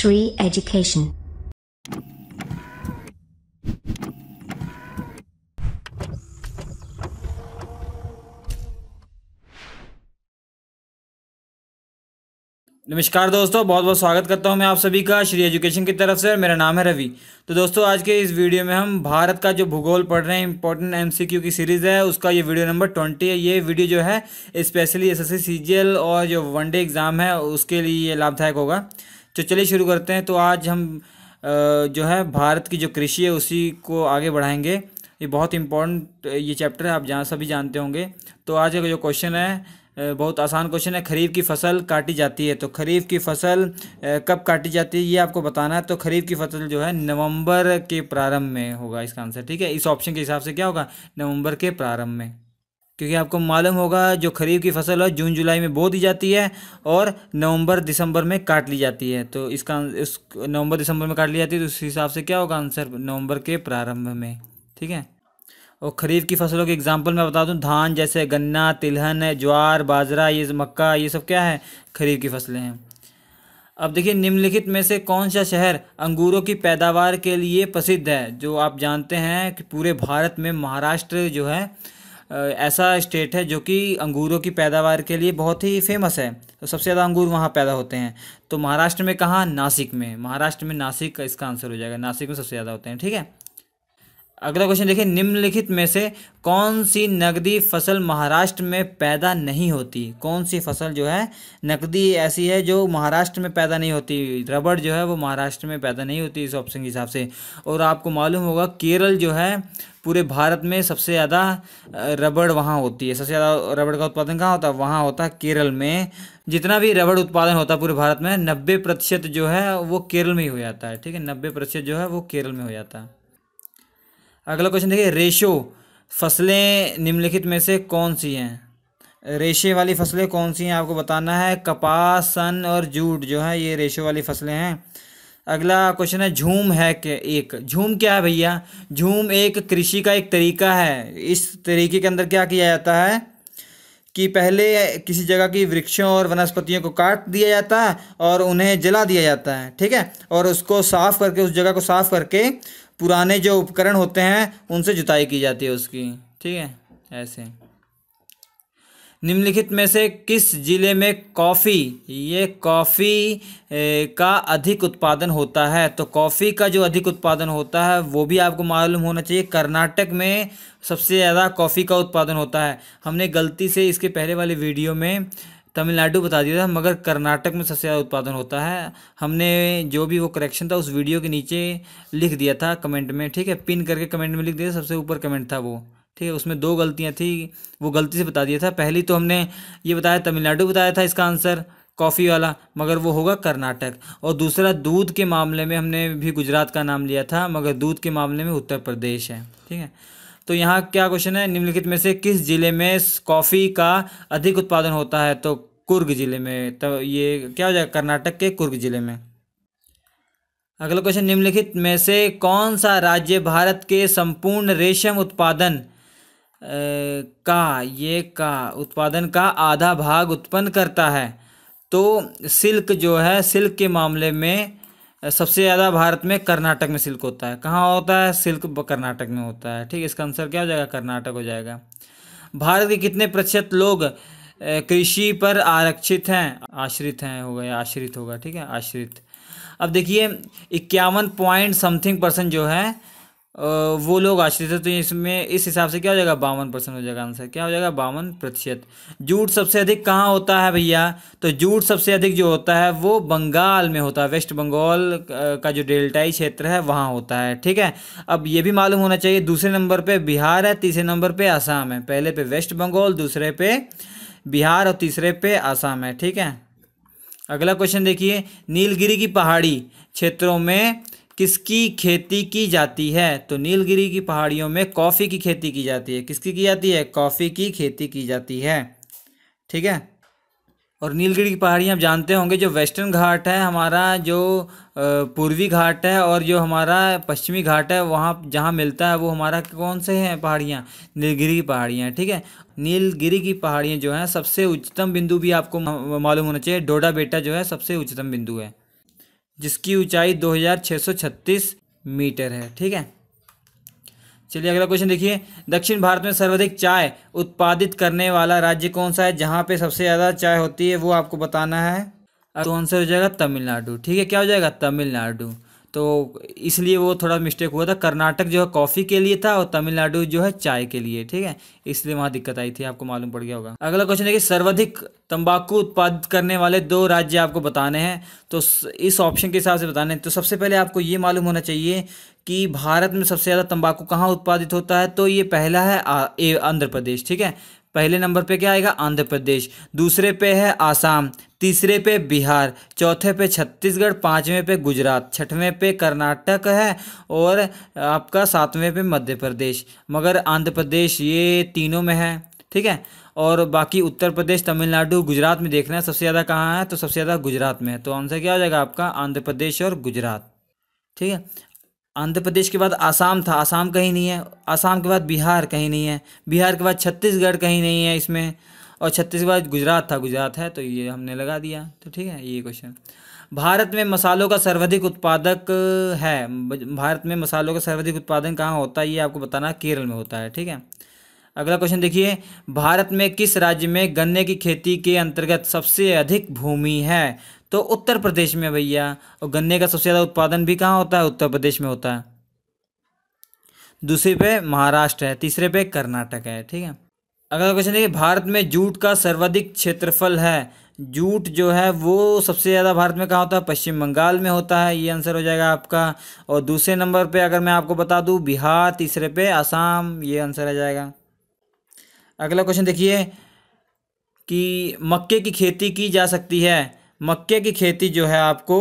Shri Education. नमस्कार दोस्तों, बहुत बहुत स्वागत करता हूं मैं आप सभी का श्री एजुकेशन की तरफ से। मेरा नाम है रवि। तो दोस्तों, आज के इस वीडियो में हम भारत का जो भूगोल पढ़ रहे हैं, इंपॉर्टेंट एमसीक्यू की सीरीज़ है, उसका ये वीडियो नंबर 20 है। ये वीडियो जो है स्पेशली एसएससी सीजीएल और जो वनडे एग्ज़ाम है उसके लिए ये लाभदायक होगा। तो चलिए शुरू करते हैं। तो आज हम जो है भारत की जो कृषि है उसी को आगे बढ़ाएंगे। ये बहुत इंपॉर्टेंट ये चैप्टर है, आप सभी जानते होंगे। तो आज का जो क्वेश्चन है बहुत आसान क्वेश्चन है। खरीफ की फसल काटी जाती है, तो खरीफ की फसल कब काटी जाती है ये आपको बताना है। तो खरीफ की फसल जो है नवंबर के प्रारंभ में होगा इसका आंसर, ठीक है। इस ऑप्शन के हिसाब से क्या होगा, नवंबर के प्रारंभ में, क्योंकि आपको मालूम होगा जो खरीफ की फसल है जून जुलाई में बो दी जाती है और नवंबर दिसंबर में काट ली जाती है। तो इसका इस नवंबर दिसंबर में काट ली जाती है, तो उस हिसाब से क्या होगा आंसर, नवंबर के प्रारंभ में, ठीक है। और खरीफ की फसलों के एग्जाम्पल मैं बता दूं, धान जैसे गन्ना, तिलहन, ज्वार, बाजरा, ये मक्का, ये सब क्या है, खरीफ की फसलें हैं। अब देखिए, निम्नलिखित में से कौन सा शहर अंगूरों की पैदावार के लिए प्रसिद्ध है। जो आप जानते हैं कि पूरे भारत में महाराष्ट्र जो है ऐसा स्टेट है जो कि अंगूरों की पैदावार के लिए बहुत ही फेमस है। तो सबसे ज़्यादा अंगूर वहाँ पैदा होते हैं। तो महाराष्ट्र में कहाँ, नासिक में। महाराष्ट्र में नासिक का इसका आंसर हो जाएगा, नासिक में सबसे ज़्यादा होते हैं, ठीक है। अगला क्वेश्चन देखिए, निम्नलिखित में से कौन सी नकदी फसल महाराष्ट्र में पैदा नहीं होती। कौन सी फसल जो है नकदी ऐसी है जो महाराष्ट्र में पैदा नहीं होती। रबड़ जो है वो महाराष्ट्र में पैदा नहीं होती इस ऑप्शन के हिसाब से। और आपको मालूम होगा केरल जो है पूरे भारत में सबसे ज़्यादा रबड़ वहाँ होती है। सबसे ज़्यादा रबड़ का उत्पादन कहाँ होता है, वहाँ होता है केरल में। जितना भी रबड़ उत्पादन होता है पूरे भारत में 90% जो है वो केरल में ही हो जाता है, ठीक है। 90% जो है वो केरल में हो जाता है। अगला क्वेश्चन देखिए, रेशो फसलें निम्नलिखित में से कौन सी हैं। रेशे वाली फसलें कौन सी हैं आपको बताना है। कपास, सन और जूट जो है ये रेशो वाली फसलें हैं। अगला क्वेश्चन है, झूम है क्या एक। झूम क्या है भैया, झूम एक कृषि का एक तरीका है। इस तरीके के अंदर क्या किया जाता है कि पहले किसी जगह की वृक्षों और वनस्पतियों को काट दिया जाता है और उन्हें जला दिया जाता है, ठीक है। और उसको साफ करके, उस जगह को साफ करके पुराने जो उपकरण होते हैं उनसे जुताई की जाती है उसकी, ठीक है। ऐसे निम्नलिखित में से किस जिले में कॉफ़ी का अधिक उत्पादन होता है। तो कॉफ़ी का जो अधिक उत्पादन होता है वो भी आपको मालूम होना चाहिए। कर्नाटक में सबसे ज़्यादा कॉफ़ी का उत्पादन होता है। हमने गलती से इसके पहले वाले वीडियो में तमिलनाडु बता दिया था, मगर कर्नाटक में सबसे ज़्यादा उत्पादन होता है। हमने जो भी वो करेक्शन था उस वीडियो के नीचे लिख दिया था कमेंट में, ठीक है। पिन करके कमेंट में लिख दिया, सबसे ऊपर कमेंट था वो, ठीक है। उसमें 2 गलतियां थी, वो गलती से बता दिया था। पहली तो हमने ये बताया, तमिलनाडु बताया था इसका आंसर कॉफ़ी वाला, मगर वो होगा कर्नाटक। और दूसरा, दूध के मामले में हमने भी गुजरात का नाम लिया था, मगर दूध के मामले में उत्तर प्रदेश है, ठीक है। तो यहाँ क्या क्वेश्चन है, निम्नलिखित में से किस जिले में कॉफ़ी का अधिक उत्पादन होता है। तो कुर्ग जिले में। तो ये क्या हो जाएगा, कर्नाटक के कुर्ग जिले में। अगला क्वेश्चन, निम्नलिखित में से कौन सा राज्य भारत के संपूर्ण रेशम उत्पादन उत्पादन का आधा भाग उत्पन्न करता है। तो सिल्क जो है, सिल्क के मामले में सबसे ज़्यादा भारत में कर्नाटक में सिल्क होता है। कहाँ होता है, सिल्क कर्नाटक में होता है, ठीक है। इसका आंसर क्या हो जाएगा, कर्नाटक हो जाएगा। भारत के कितने प्रतिशत लोग कृषि पर आश्रित होगा, ठीक है, आश्रित। अब देखिए 51 पॉइंट समथिंग % जो है वो लोग आश्रित है। तो इसमें इस हिसाब से क्या हो जाएगा, 52% हो जाएगा आंसर। क्या हो जाएगा, 52%। जूट सबसे अधिक कहाँ होता है भैया। तो जूट सबसे अधिक जो होता है वो बंगाल में होता है। वेस्ट बंगाल का जो डेल्टाई क्षेत्र है वहाँ होता है, ठीक है। अब ये भी मालूम होना चाहिए, दूसरे नंबर पे बिहार है, तीसरे नंबर पे आसाम है। पहले पे वेस्ट बंगाल, दूसरे पे बिहार और तीसरे पे आसाम है, ठीक है। अगला क्वेश्चन देखिए, नीलगिरी की पहाड़ी क्षेत्रों में किसकी खेती की जाती है। तो नीलगिरी की पहाड़ियों में कॉफ़ी की खेती की जाती है। किसकी की जाती है, कॉफ़ी की खेती की जाती है, ठीक है। और नीलगिरी की पहाड़ियाँ आप जानते होंगे, जो वेस्टर्न घाट है हमारा, जो पूर्वी घाट है और जो हमारा पश्चिमी घाट है, वहाँ जहाँ मिलता है वो हमारा कौन से हैं पहाड़ियाँ, नीलगिरी की पहाड़ियाँ हैं, ठीक है। नीलगिरी की पहाड़ियाँ जो हैं सबसे उच्चतम बिंदु भी आपको मालूम होना चाहिए, डोडा बेटा जो है सबसे उच्चतम बिंदु है। जिसकी ऊंचाई 2636 मीटर है। ठीक है, चलिए अगला क्वेश्चन देखिए, दक्षिण भारत में सर्वाधिक चाय उत्पादित करने वाला राज्य कौन सा है? जहाँ पे सबसे ज़्यादा चाय होती है वो आपको बताना है। तो आंसर हो जाएगा तमिलनाडु। ठीक है, क्या हो जाएगा? तमिलनाडु। तो इसलिए वो थोड़ा मिस्टेक हुआ था, कर्नाटक जो है कॉफ़ी के लिए था और तमिलनाडु जो है चाय के लिए। ठीक है, इसलिए वहाँ दिक्कत आई थी, आपको मालूम पड़ गया होगा। अगला क्वेश्चन है कि सर्वाधिक तंबाकू उत्पादित करने वाले 2 राज्य आपको बताने हैं। तो इस ऑप्शन के हिसाब से बताने हैं। तो सबसे पहले आपको ये मालूम होना चाहिए कि भारत में सबसे ज़्यादा तंबाकू कहाँ उत्पादित होता है। तो ये पहला है आंध्र प्रदेश। ठीक है, पहले नंबर पे क्या आएगा? आंध्र प्रदेश। दूसरे पे है आसाम, तीसरे पे बिहार, चौथे पे छत्तीसगढ़, पांचवें पे गुजरात, छठवें पे कर्नाटक है और आपका 7वें पे मध्य प्रदेश। मगर आंध्र प्रदेश ये तीनों में है। ठीक है, और बाकी उत्तर प्रदेश, तमिलनाडु, गुजरात में देखना है सबसे ज़्यादा कहाँ है। तो सबसे ज़्यादा गुजरात में है। तो आंसर क्या हो जाएगा आपका? आंध्र प्रदेश और गुजरात। ठीक है, आंध्र प्रदेश के बाद आसाम था, आसाम कहीं नहीं है। आसाम के बाद बिहार कहीं नहीं है। बिहार के बाद छत्तीसगढ़ कहीं नहीं है इसमें। और छत्तीसगढ़ के बाद गुजरात था, गुजरात है। तो ये हमने लगा दिया। तो ठीक है, ये क्वेश्चन। भारत में मसालों का सर्वाधिक उत्पादक है। भारत में मसालों का सर्वाधिक उत्पादन कहाँ होता है? ये आपको बताना है, केरल में होता है। ठीक है, अगला क्वेश्चन देखिए, भारत में किस राज्य में गन्ने की खेती के अंतर्गत सबसे अधिक भूमि है? तो उत्तर प्रदेश में भैया। और गन्ने का सबसे ज़्यादा उत्पादन भी कहाँ होता है? उत्तर प्रदेश में होता है। दूसरे पे महाराष्ट्र है, तीसरे पे कर्नाटक है। ठीक है, अगला क्वेश्चन देखिए, भारत में जूट का सर्वाधिक क्षेत्रफल है। जूट जो है वो सबसे ज़्यादा भारत में कहाँ होता है? पश्चिम बंगाल में होता है। ये आंसर हो जाएगा आपका। और दूसरे नंबर पे अगर मैं आपको बता दूँ बिहार, तीसरे पे आसाम, ये आंसर आ जाएगा। अगला क्वेश्चन देखिए कि मक्के की खेती की जा सकती है। मक्के की खेती जो है आपको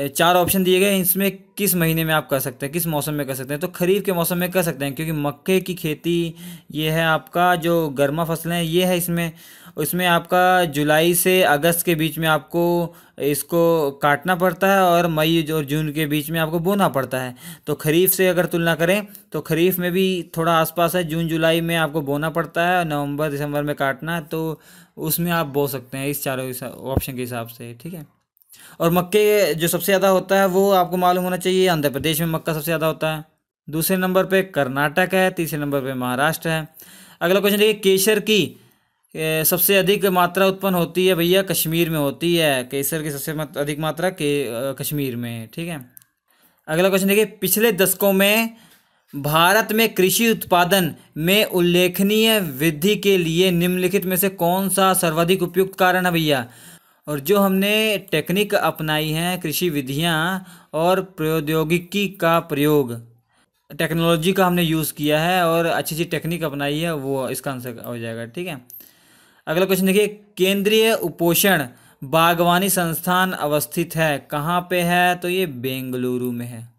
4 ऑप्शन दिए गए, इसमें किस महीने में आप कर सकते हैं, किस मौसम में कर सकते हैं? तो खरीफ के मौसम में कर सकते हैं, क्योंकि मक्के की खेती ये है आपका जो गर्मा फसलें ये है इसमें आपका जुलाई से अगस्त के बीच में आपको इसको काटना पड़ता है और मई और जून के बीच में आपको बोना पड़ता है। तो खरीफ से अगर तुलना करें तो खरीफ में भी थोड़ा आसपास है, जून जुलाई में आपको बोना पड़ता है, नवंबर दिसंबर में काटना है। तो उसमें आप बो सकते हैं इस चारों ऑप्शन के हिसाब से। ठीक है, और मक्के जो सबसे ज़्यादा होता है वो आपको मालूम होना चाहिए, आंध्र प्रदेश में मक्का सबसे ज़्यादा होता है। दूसरे नंबर पे कर्नाटक है, तीसरे नंबर पे महाराष्ट्र है। अगला क्वेश्चन देखिए, केसर की सबसे अधिक मात्रा उत्पन्न होती है भैया कश्मीर में होती है। केसर की सबसे अधिक मात्रा कश्मीर में। ठीक है, अगला क्वेश्चन देखिए, पिछले दशकों में भारत में कृषि उत्पादन में उल्लेखनीय वृद्धि के लिए निम्नलिखित में से कौन सा सर्वाधिक उपयुक्त कारण है भैया? और जो हमने टेक्निक अपनाई हैं, कृषि विधियां और प्रौद्योगिकी का प्रयोग, टेक्नोलॉजी का हमने यूज़ किया है और अच्छी अच्छी टेक्निक अपनाई है, वो इसका आंसर हो जाएगा। ठीक है, अगला क्वेश्चन देखिए, केंद्रीय उपोषण बागवानी संस्थान अवस्थित है, कहाँ पे है? तो ये बेंगलुरु में है।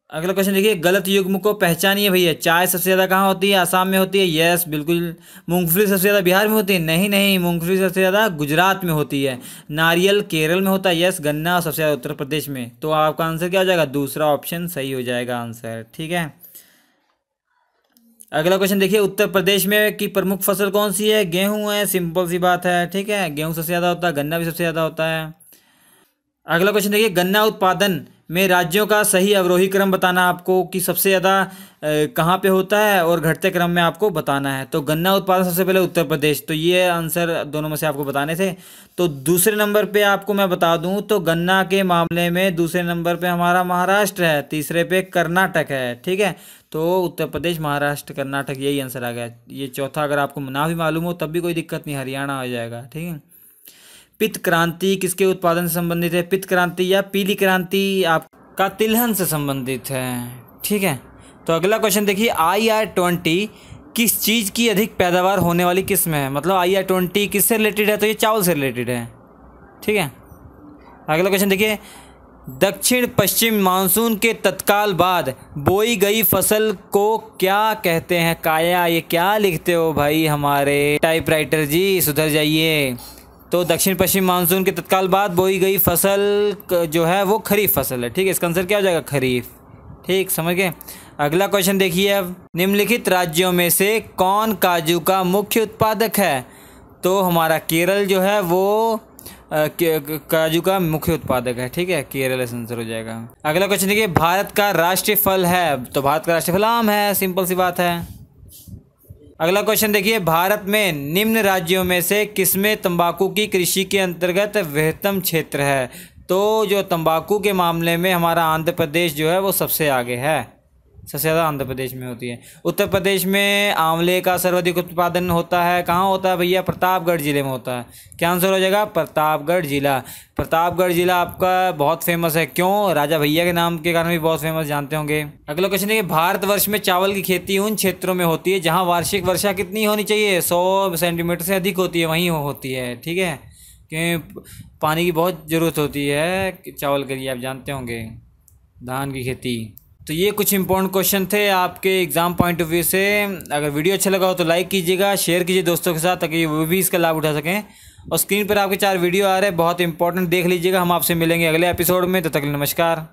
अगला क्वेश्चन देखिए, गलत युग्म को पहचानिए भैया। चाय सबसे ज़्यादा कहाँ होती है? आसाम में होती है, यस बिल्कुल। मूंगफली सबसे ज़्यादा बिहार में होती है, नहीं नहीं, मूंगफली सबसे ज़्यादा गुजरात में होती है। नारियल केरल में होता है, यस। गन्ना सबसे ज़्यादा उत्तर प्रदेश में। तो आपका आंसर क्या हो जाएगा? दूसरा ऑप्शन सही हो जाएगा आंसर। ठीक है, अगला क्वेश्चन देखिए, उत्तर प्रदेश में की प्रमुख फसल कौन सी है? गेहूं है, सिंपल सी बात है। ठीक है, गेहूं सबसे ज़्यादा होता है, गन्ना भी सबसे ज़्यादा होता है। अगला क्वेश्चन देखिए, गन्ना उत्पादन में राज्यों का सही अवरोही क्रम बताना आपको कि सबसे ज़्यादा कहाँ पे होता है और घटते क्रम में आपको बताना है। तो गन्ना उत्पादन सबसे पहले उत्तर प्रदेश, तो ये आंसर दोनों में से आपको बताने थे। तो दूसरे नंबर पे आपको मैं बता दूं तो गन्ना के मामले में दूसरे नंबर पे हमारा महाराष्ट्र है, तीसरे पे कर्नाटक है। ठीक है, तो उत्तर प्रदेश, महाराष्ट्र, कर्नाटक, यही आंसर आ गया। ये चौथा अगर आपको ना भी मालूम हो तब भी कोई दिक्कत नहीं, हरियाणा आ जाएगा। ठीक है, पित्त क्रांति किसके उत्पादन से संबंधित है? पित्त क्रांति या पीली क्रांति आपका तिलहन से संबंधित है। ठीक है, तो अगला क्वेश्चन देखिए, IR-20 किस चीज़ की अधिक पैदावार होने वाली किस्म है? मतलब IR-20 किससे रिलेटेड है? तो ये चावल से रिलेटेड है। ठीक है, अगला क्वेश्चन देखिए, दक्षिण पश्चिम मानसून के तत्काल बाद बोई गई फसल को क्या कहते हैं? काया, ये क्या लिखते हो भाई हमारे टाइपराइटर जी, सुधर जाइए। तो दक्षिण पश्चिम मानसून के तत्काल बाद बोई गई फसल जो है वो खरीफ फसल है। ठीक है, इसका आंसर क्या हो जाएगा? खरीफ। ठीक, समझ गए। अगला क्वेश्चन देखिए, अब निम्नलिखित राज्यों में से कौन काजू का मुख्य उत्पादक है? तो हमारा केरल जो है वो काजू का मुख्य उत्पादक है। ठीक है, केरल आंसर हो जाएगा। अगला क्वेश्चन देखिए, भारत का राष्ट्रीय फल है, तो भारत का राष्ट्रीय फल आम है, सिंपल सी बात है। अगला क्वेश्चन देखिए, भारत में निम्न राज्यों में से किसमें तंबाकू की कृषि के अंतर्गत वृहत्तम क्षेत्र है? तो जो तंबाकू के मामले में हमारा आंध्र प्रदेश जो है वो सबसे आगे है, सबसे ज़्यादा आंध्र प्रदेश में होती है। उत्तर प्रदेश में आंवले का सर्वाधिक उत्पादन होता है, कहाँ होता है भैया? प्रतापगढ़ जिले में होता है। क्या आंसर हो जाएगा? प्रतापगढ़ जिला। प्रतापगढ़ जिला आपका बहुत फेमस है, क्यों? राजा भैया के नाम के कारण भी बहुत फेमस, जानते होंगे। अगला क्वेश्चन है, भारतवर्ष में चावल की खेती उन क्षेत्रों में होती है जहाँ वार्षिक वर्षा कितनी होनी चाहिए? 100 सेंटीमीटर से अधिक होती है, वहीं होती है। ठीक है, क्योंकि पानी की बहुत ज़रूरत होती है चावल के लिए, आप जानते होंगे, धान की खेती। तो ये कुछ इंपॉर्टेंट क्वेश्चन थे आपके एग्जाम पॉइंट ऑफ व्यू से। अगर वीडियो अच्छा लगा हो तो लाइक कीजिएगा, शेयर कीजिए दोस्तों के साथ, ताकि वो भी इसका लाभ उठा सकें। और स्क्रीन पर आपके 4 वीडियो आ रहे हैं, बहुत इंपॉर्टेंट, देख लीजिएगा। हम आपसे मिलेंगे अगले एपिसोड में, तब तक नमस्कार।